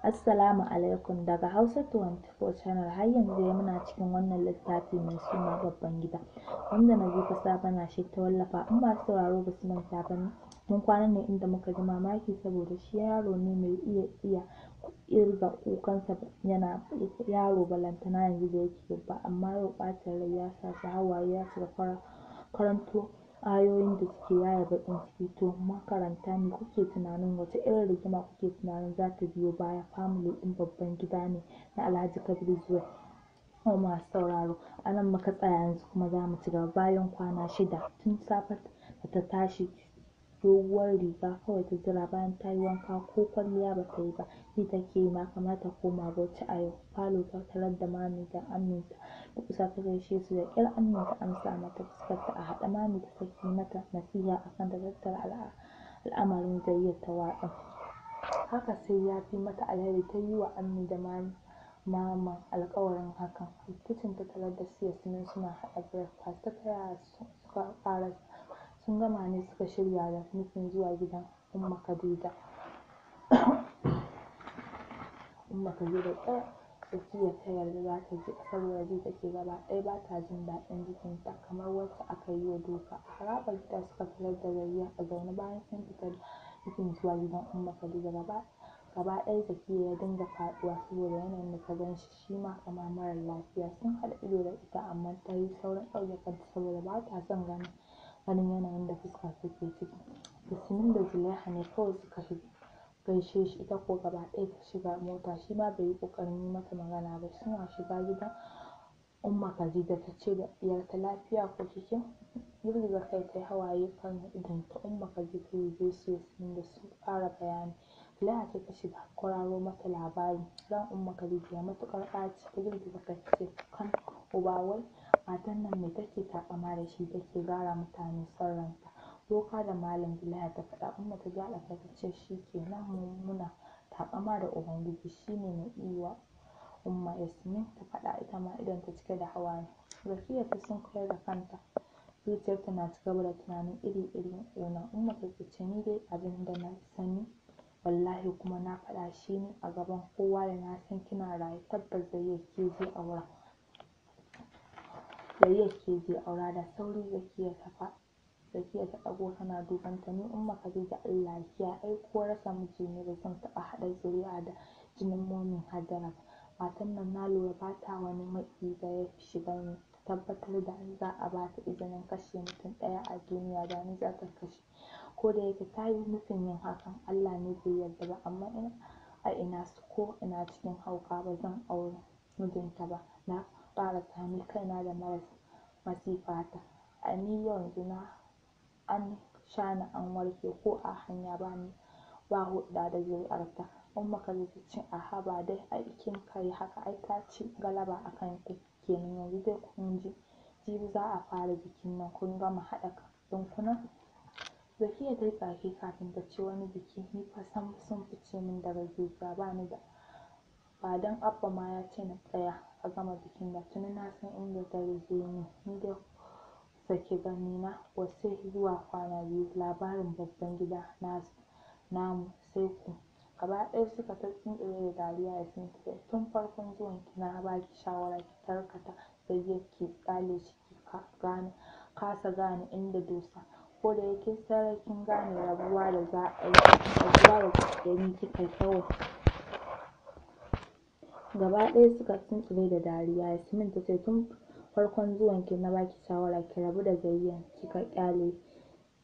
Assalamu alaikum daga Hausa 24 Channel. Har yanzu dai muna cikin wannan littafi mai suna Babban Gida, wanda Nazifa Sabana shi ta wallafa. In masu sauraro ba su manta ba ne, mun kwana ne inda muka ji mamaki saboda shi yaro ne mai iya ƙirga kukansa yana yaro, balantana yanzu da yake babba. Amma yau ɓacin rai ya sa shi hawaye ya shiga karanto ayoyin da suke yaya baƙin ciki. To makaranta, me kuke tunanin, wace irin rigima kuke tunanin za ta biyo baya? Family ɗin Babban Gida ne na Alhaji Kabir Zuwai. Masu sauraro, a nan muka tsaya, yanzu kuma za mu ci gaba. Bayan kwana 6 tun safe da ta tashi, doguwar riga kawai ta jira, bayan ta yi wanka ko kwalliya ba ta yi ba. Ji take yi ma kamar ta koma Bauchi a yau. Falo ta tarar da Mami da Aminta da kusa ta gaishe su. Da ƙyar Aminta amsa mata, fuskarta a haɗe. Mami ta saki mata nasiha akan ta tattara al'amarin Zayyad ta watsa. Haka sai ya fi mata alheri. Ta yi wa Ammi da Mama alƙawarin hakan. Kicin ta tarar da su Yasmin suna haɗa breakfast. Ta taya suka ƙarasa. Sun gama ne suka shirya da nufin zuwa gidan Umma Khadija. Ƙyar Zakiya ta yarda za ta je, saboda ji take gaba ɗaya ba ta jin daɗin jikinta, kamar wacce aka yi wa duka. A harabar gida suka tarar da Zayyad a zaune. Bayan sun fita da nufin zuwa gidan Umma Khadija, gaba ɗaya Zakiya ya dinga faɗuwa saboda yanayin da ta gan shi ma kamar marar lafiya. Sun haɗa ido da ita, amma ta yi saurin ɗauke kanta saboda ba ta son ganin yanayin da fuskar take ciki. Yasmin da Zulaiha ne kawai suka gaishe shi, ita ko gaba ɗaya ta shiga mota. Shi ma bai yi ƙoƙarin yi mata magana ba. Suna shiga gidan Umma Khadija ta ce da ɗiyarta, lafiya ko kike? Girgiza kai ta yi, hawaye kan idonta. Umma Khadija ta dube su Yasmin da su ƙara bayani. Zulaiha ce ta shiga kwararo mata labari. Ran Umma Khadija ya matuƙar ɓaci. Ta girgiza kai ta ce, kan uba, wai matan nan me take taƙama da shi take gara mutane son ranta? Boka da malam, Zulaiha ta faɗa. Umma ta gyaɗa kai ta ce, shi kenan, muna taƙama da Ubangiji, shi ne mai iya. Umma, Yasmin ta faɗa, ita ma idonta cike da hawaye. Zakiya ta sunkuyar da kanta, zuciyarta na cigaba da tunanin iri-irin ƙuna. Umma ta ce, ni dai abin da na sani wallahi kuma na faɗa shi ne a gaban kowa, da na san kina raye tabbas Zayyad ke zai aura. Da sauri Zakiya ta ɗago tana duban ta. Ni Umma Khadija Allah ya kiyaye, ai ko rasa miji ne ba zan taɓa haɗa zuri'a da jinin Momin Hajara ba. Matan nan na lura ba ta wani matsi da ya shiga ni. Ta tabbatar da za a ba ta izinin kashe mutum ɗaya a duniya, da ni za ta kashe. Ko da yake ta yi nufin yin hakan, Allah ne bai yarda ba. Amma ko ina cikin hauka ba zan auri mijinta ba. Na ƙarasa ni kaina da masifata. Ni yanzu an sha ni an warke, ko a hanya ba hulɗa da zuri'arta. Umma Khadija ce, aha ba dai, ai kin kai haka ai ta ci galaba a kan ku kenan. Yanzu dai kun ji, jibi za a fara bikin nan, kun gama haɗa ɗinkunan? Zakiya ta yi tsaki kafin ta ce, wani biki? Ni fa sam sun fice min daga zuciya. Ba dan Abba ma ya ce na tsaya a gama bikin da tuni na san inda dare zai yi. Ni dai sake ganina kuwa sai zuwa kwana 2. Labarin Babban Gida namu sai ku. Gaba ɗaya suka tuntsire da dariya. Yasmin ta ce, tun farkon zuwan ki na ba ki shawara ki tarkata Zayyad, ki ƙyale shi, ki kasa gane inda dosa. Ko da yake sarai kin gane rabuwa da za a yi ni kika kawai. Gaba ɗaya suka tuntsire da dariya. Yasmin ta ce, tun farkon zuwan ki na baki shawara ki rabu da Zayyad, kika ƙyale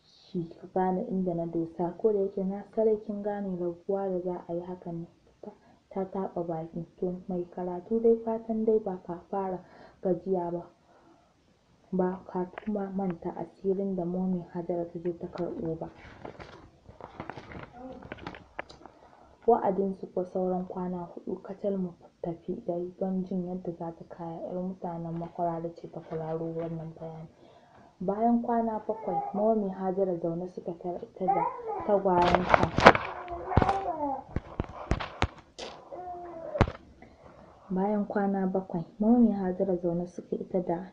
shi ka gane inda na dosa. Ko da yake na sarai kin gane rabuwa da za a yi, haka ne. Ta taɓa baki. To mai karatu dai fatan dai ba ka fara gajiya ba ka kuma manta asirin da Momin Hajara ta je ta karɓo ba. Wa'adinsu ko sauran kwana 4 kacal mu tafi dai don jin yadda za ta kaya. 'Yar mutanen Makwarari ce ta kwararo wannan bayani. Bayan kwana 7 Momin Hajara zaune suka tarar ita da tagwayenta. Bayan kwana 7 Momin Hajara zaune suke ita da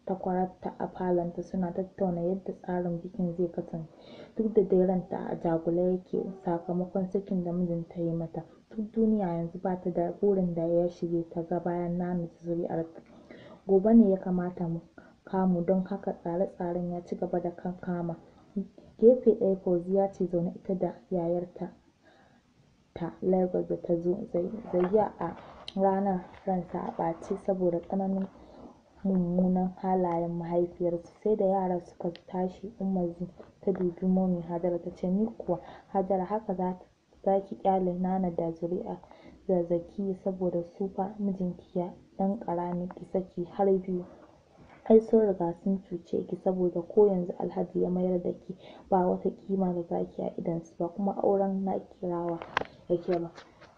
takwararta a falonta suna tattauna yadda tsarin bikin zai kasance. Duk da dai ranta a jagule yake sakamakon sakin da mijinta ya mata. Duk duniya yanzu ba ta da burin da ya shige ta ga bayan nanata zuri'arta. Gobe ne ya kamata mu kamu, don haka tsare-tsaren ya ci gaba da kankama. Gefe ɗaya Fauziya ce zaune ita da yayarta ta Lagos da ta zo. Zayya a ranar ransa a ɓace saboda tsananin mummunan halayen mahaifiyarsu. Sai da yaran suka tashi Umma ta dubi Mummy Hajara ta ce, ni kuwa Hajara haka za ki ƙyale Nana da zuri'a da Zakiya saboda su fa mijinki ya ɗan ƙara miki saki har biyu. Ai sun riga sun cuce ki, saboda ko yanzu Alhaji ya mayar da ki ba wata kima da zaki a idonsu ba, kuma auren naki rawa yake ba.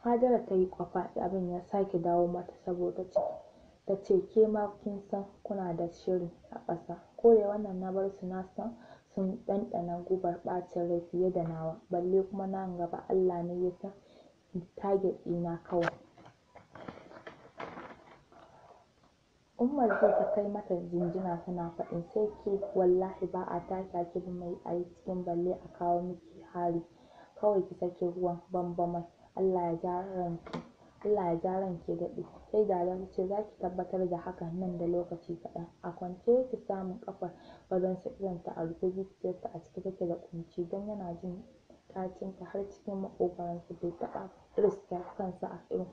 Hajara ta yi kwafa, abin ya sake dawo mata saboda ta ce ke ma kin san kuna da shiri a ƙasa. Ko da wannan na bar su na san sun ɗanɗana gubar ɓacin rai fiye da nawa, balle kuma nan gaba Allah ne ya san target ɗina kawai. Umar zai ta kai mata jinjina tana faɗin sai ke wallahi ba a taka ki mai a yi cikin balle a kawo miki hari. Kawai ki sake ruwan bambamai. Allah ya ja ranki daɗe. Sai Dada ta ce za ki tabbatar da hakan nan da lokaci kaɗan. A kwance yake samun ƙafar gadonsa, idonta a rufe, zuciyarsa a cike take da ƙunci don yana jin ɗacinta har cikin maƙogwaronsa. Bai taɓa riskar kansa a irin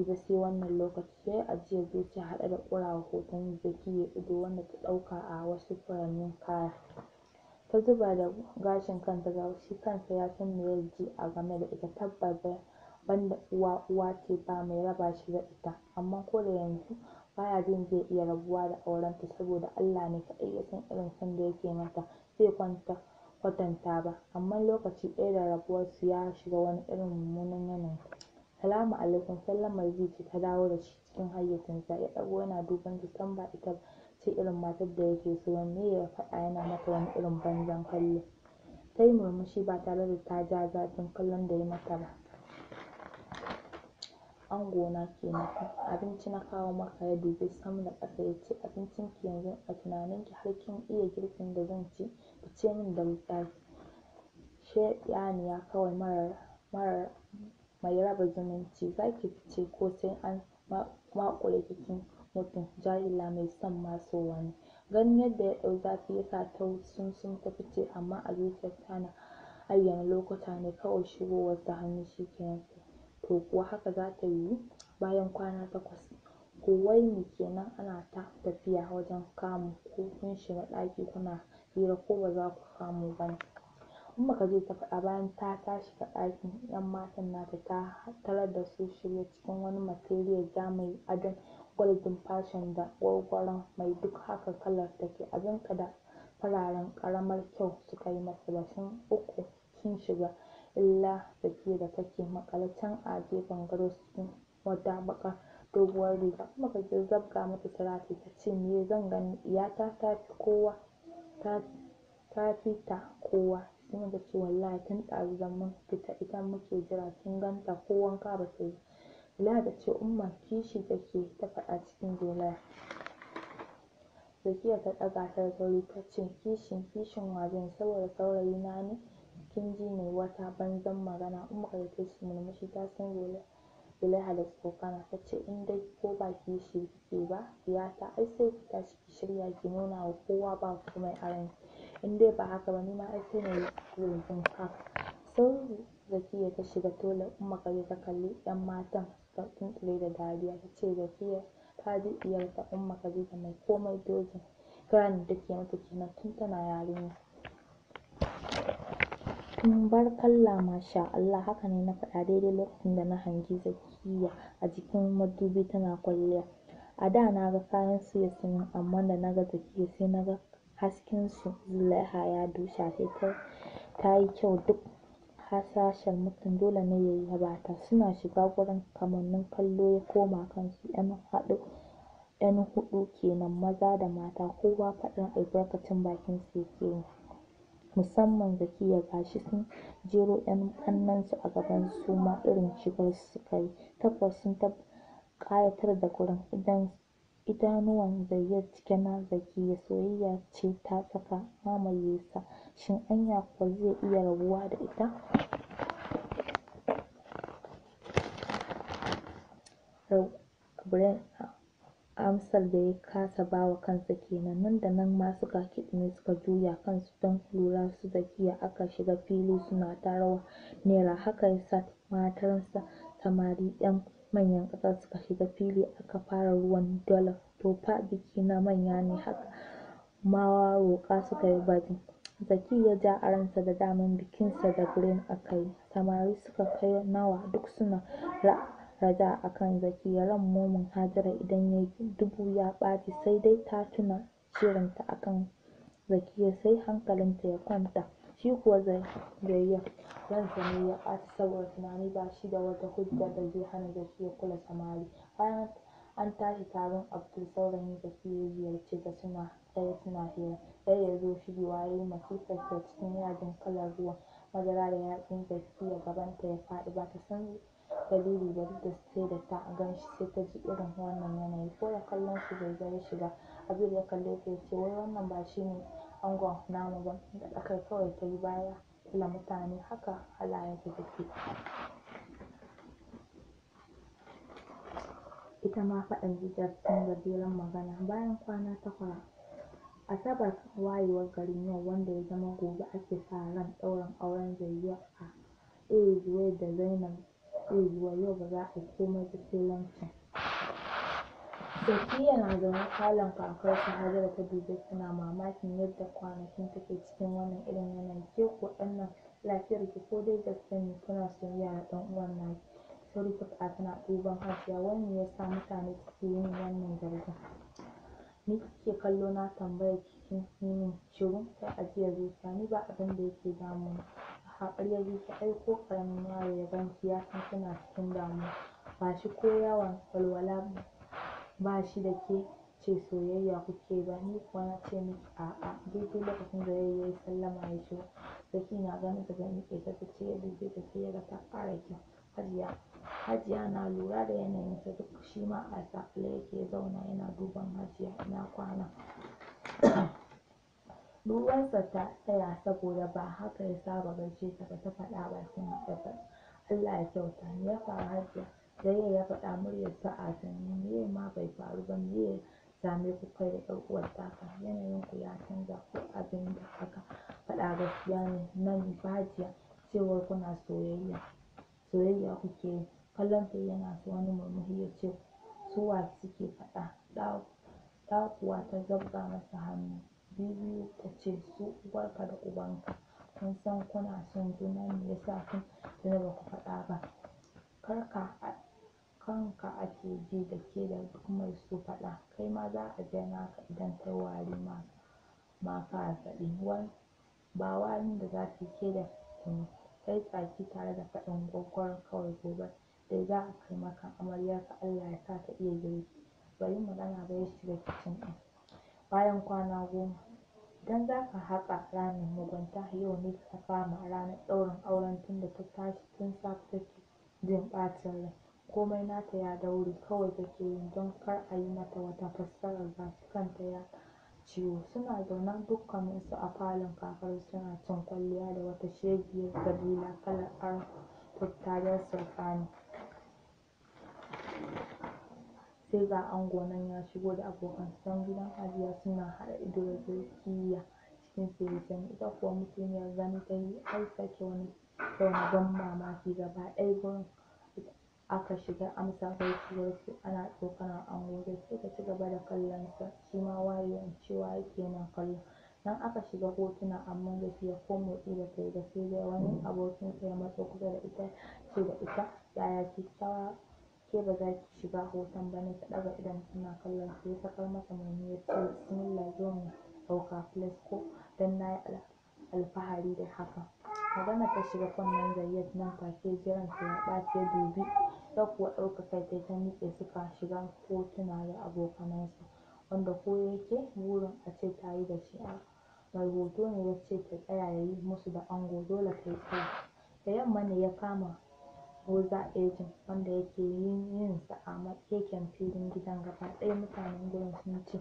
ba sai wannan lokaci. Ya yi ajiyar zuciya haɗe da ƙurawa hoton Zakiya ido wanda ta ɗauka a wasu furannin kaya. Ta zuba da gashin kanta ga shi kansa ya san me ya ji a game da ita. Tabbas banda uwa ce ba mai raba shi da ita, amma ko da yanzu baya jin zai iya rabuwa da aurenta saboda Allah ne kaɗai ya san irin son da yake mata zai kwatanta ba. Amma lokaci ɗaya da rabuwarsu ya shiga wani irin mummunan yanayi. Salamu alaikum, sallamar ji ce ta dawo da shi cikin hayyacinsa. Ya ɗago yana duban ta, san ba ita ce irin matar da yake so. Me ya faɗa yana mata wani irin banzan kallo. Ta yi murmushi ba tare da ta ja zafin kallon da ya mata ba. Angona kenan, abinci na kawo maka. Ya dubi sama da ƙasa ya ce, abincinki yanzu a tunaninki har kin iya girkin da zan ci? Fice min da lissafi. Shaidaniya kawai mai raba zumunci. Za ki fice ko sai an maƙure kin mutum? Jahila mai son maso wani. Ganin yadda ya ɗau zafi ya sa ta sun ta fice, amma a zuciyarta tana ayyana lokuta ne kawai shigowarsa hannu shi kenan. To kuwa haka za ta yiwu? Bayan kwana 8 Huwaini kenan ana ta tafiya wajen kamu. Ko kun shiga ɗaki kuna hira ko ba za ku kamu ba ne? Umma Khadija ta faɗa bayan ta shiga ɗakin 'yan matan nata ta tarar da su shirye cikin wani material ja mai adon golden fashion da gwargwaron mai duk haka kalar take. Abinka da fararen ƙaramar kyau suka yi masa. Bashin uku sun shiga, illa Zakiya da take maƙale can a gefen gado cikin wata baƙar doguwar riga. Umma Khadija zabga mata salati ta ce, me zan gani? Iyata ta fi ta kowa. Sai ta ce wallahi tun ɗazu da mun fita ita muke jira, kin ganta ko wanka ba ta yi. Zulaiha ta ce Umma kishi take ta faɗa cikin zolaya. Zakiya ta ɗaga ta da sauri ta ce kishin wa zan yi? Saboda saurayi na ne? Kin ji ne wata banzan magana. Umma Khadija ta ce murmushi ta san Zulaiha da tsokana. Ta ce in dai ko ba kishi kike ba iyata, ai sai ki tashi ki shirya ki nuna wa kowa ba komai a ranki. In dai ba haka ba ni ma ai sai na yi yanzu haka. Sauri Zakiya ta shiga toilet. Umma Khadija ta kalli 'yan matan suka tuntsire da dariya. Ta ce Zakiya ta ji diyarta Umma Khadija mai komai dojin. Kiran da take mata kenan tun tana yarinya. Barkalla masha Allah, haka ne na faɗa daidai lokacin da na hangi Zakiya a jikin madubi tana kwalliya. A da na ga kayan su Yasmin, amma da na ga Zakiya sai na ga hasken su Zulaiha ya dusha ta yi kyau duk hasashen mutum dole ne ya yi yaba ta. Suna shiga gurin kamannin kallo ya koma kansu. 'Yan huɗu kenan, maza da mata, kowa faɗin albarkacin bakin su yake yi. Musamman Zakiya, gashi sun jero 'yan ƙannensu a gaban su ma irin shigar su suka yi. Tabbas sun ƙayatar da gurin. Idanuwan Zayyad cike na Zakiya, soyayya ce ta saka mamaye sa, shin anya kuwa zai iya rabuwa da ita? Amsar da ya kasa bawa kansa kenan. Nan da nan ma suka kiɗime suka juya kansu don lura su Zakiya aka shiga fili suna ta rawa nera. Haka ya sa matansa samari 'yan manyan ƙasa suka shiga fili aka fara ruwan dala. To fa biki na manya ne haka mawaƙa suka yi baje. Zaki ya ja a ransa da daman bikinsa da Brain aka yi. Samari suka kai nawa duk suna raja a kan Zakiya. Ran momin Hajara idan ya yi dubu ya ɓaci, sai dai ta tuna shirinta a kan Zakiya sai hankalinta ya kwanta. Shi kuwa Zayyad ransa ne ya ɓaci saboda tunani ba shi da wata hujja da zai hana Zakiya kula samari. Bayan an tashi taron, Abdul saurayin Zakiya ya ziyarce ta suna tsaye suna hira. Sai ya zo shigewa ya yi masifarsa cikin yajin kalar ruwan madara da yatsun Zakiya gabanta ya faɗi. Ba ta san dalili ba duk da sai da ta gan shi sai ta ji irin wannan yanayi. Ko da kallon shi Zayyad ya shiga, Abdul ya kalle ta ya ce wai wannan ba shi ne angon namu ba. Gaɗa kai kawai ta yi baya kula mutane haka halayensu take. Ita ma faɗin Zayyad cikin gajeren magana. Bayan kwana 8 Asabar wayewar garin yau wanda ya zama gobe ake sa ran ɗaurin auren Zayyad a Zuwai da Zainab. Zuwai yau ba za a yi komai ba sai lancin. Zakiya na zaune falon kakarsu Hajara ta dube tana mamakin yadda kwanakin take cikin wannan irin yanayi. Ke ko ɗan nan lafiyarki ko dai gaske ne kuna soyayya da ɗan uwan naki? Sauri ta faɗa tana duban Hajiya. Wai me yasa mutane suke yin wannan zargin? Ni kike kallo na tambaya kin yi min shiru? Sai ajiyar zuciya. Ni ba abin da yake damuna. Haƙarya ki ai ko ƙaramin yaro ya ganki ya san kina cikin damuwa. Ba shi ko yawan walwala ba shi da ke ce soyayya kuke ba. Ni kuwa na ce miki a'a. Daidai lokacin da ya yi sallama ya shigo. Zaki na ganin ta miƙe ta ce ya dube ta sai ya ga ta ƙara kyau. Hajiya na lura da yanayinsa duk shi ma a saƙale yake ya zauna yana duban Hajiya. Ina kwana? Dubansa ta tsaya saboda ba haka ya saba gaishe ta ba. Ta faɗa bakin haɗe. Allah ya kyauta. Me ya faru Hajiya? Zayyad ya faɗa muryarsa a sanye. Me ma bai faru ba? Me ya same ku kai da ƴar uwar taka? Yanayinku ya canza ko abin da aka faɗa gaskiya ne? Nan fa Hajiya cewar kuna soyayya kuke yi. Kallon ta yana wani murmushi ya ce su wa suke faɗa? ɗa kuwa ta zabga masa hannu biyu ta ce su uwarka da ubanka. Kun san kuna son juna me yasa tun tuni ba ku faɗa ba? Kanka ake ji da ke da duk mai so faɗa. Kai ma za a ji naka idan ta yi wari ma ka faɗi. Ba warin da za ta yi ke da kunu. Kai tsaki tare da faɗin gwaggwar kawai gobe dai za a kai maka amaryarka. Allah ya sa ta iya girki. Bai yi magana ba ya shiga kicin ɗin. Bayan kwana 10 idan za ka haƙa ramin mugunta yau ne ta kama ranar ɗaurin auren. Tunda ta tashi tun safe take jin ɓacin rai. Komai nata ya daure kawai take yi don kar a yi mata wata fassarar. Ga shi kanta ya ciwo. Suna zaune dukkaninsu a falon kakarsu suna cin kwalliya da wata shegiyar Kabila kalar tattariyar surfani. Sai ga ango nan ya shigo da abokansa. Can gidan Hajiya suna haɗa ido da Zakiya cikin sirri. Ita kuwa mutuniyar gani ta yi ai sake wani kyau na ban mamaki. Gaba ɗaya gurin aka shiga amsa gaisuwarsu ana tsokanar ango. Zakiya ta ci gaba da kallonsa shi ma wayewan cewa yake yana kallo. Nan aka shiga hotuna amma Zakiya ko motsi ba ta yi ba. Sai dai wani abokinsa ya matso kusa da ita ce da ita yaya kyakkyawa ke ba za ki shiga hoton ba ne? Ta ɗaga idon tana kallon sa ya sakar mata murmushi ya ce bismillah zo mu ɗauka please ko don na yi alfahari da haka. Magana ta shiga kunnen Zayyad nan take jiransa ya ɓaci ya dubi ta kuwa ɗauka kai ta miƙe suka shiga hotuna da abokanansa wanda ko yake burin a ce ta yi da shi. Mai hoto ne ya ce ta tsaya ya yi musu da ango dole ta yi tsayi. Da yamma ne ya kama Hausa ejin wanda yake yin sa a keken filin gidan. Gaba ɗaya mutanen gurin sun ce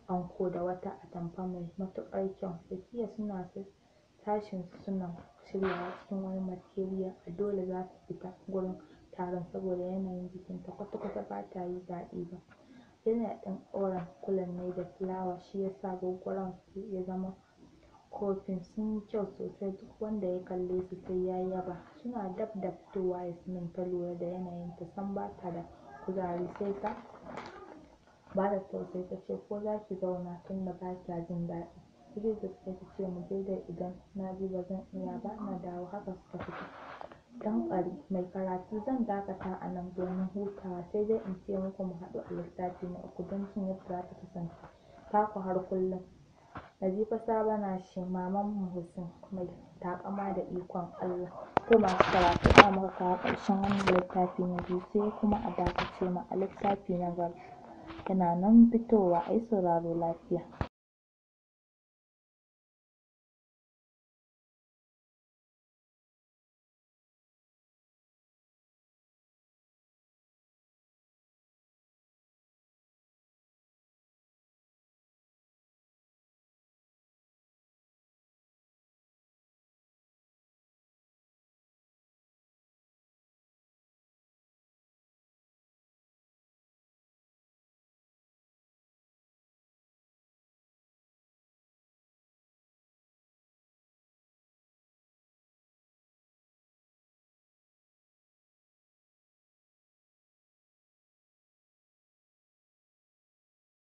anko da wata atamfa mai matuƙar kyau. Zakiya suna tashin suna shiryawa cikin wani material a dole za ta fita gurin taron saboda yanayin jikinta kwata-kwata ba ta yi daɗi ba. Yana ɗin ɗaurin kulan ne da fulawa shi ya sa gwaggwaron ya zama kofin sun yi kyau sosai, duk wanda ya kalle su sai ya yaba. Suna dab da fitowa Yasmin ta lura da yanayinta sam ba ta da kuzari sai ta ba da tausayi ta ce ko za ki zauna tunda ba kya jin daɗi. Idris ta ce mu je dai idan na ji ba zan iya ba na dawo. Haka suka fita. Dan ƙari mai karatu zan dakata a nan domin hutawa sai dai in ce muku mu haɗu a littafi na 3 don jin yadda za ta kasance. Taku har kullum Nazifa Sabana ce maman Muhsin mai taƙama da ikon Allah. To masu karatu za mu kawo ƙarshen wannan littafi na 2 sai kuma a dakace mu a littafi na gaba. Yana nan fitowa, ai sauraro lafiya.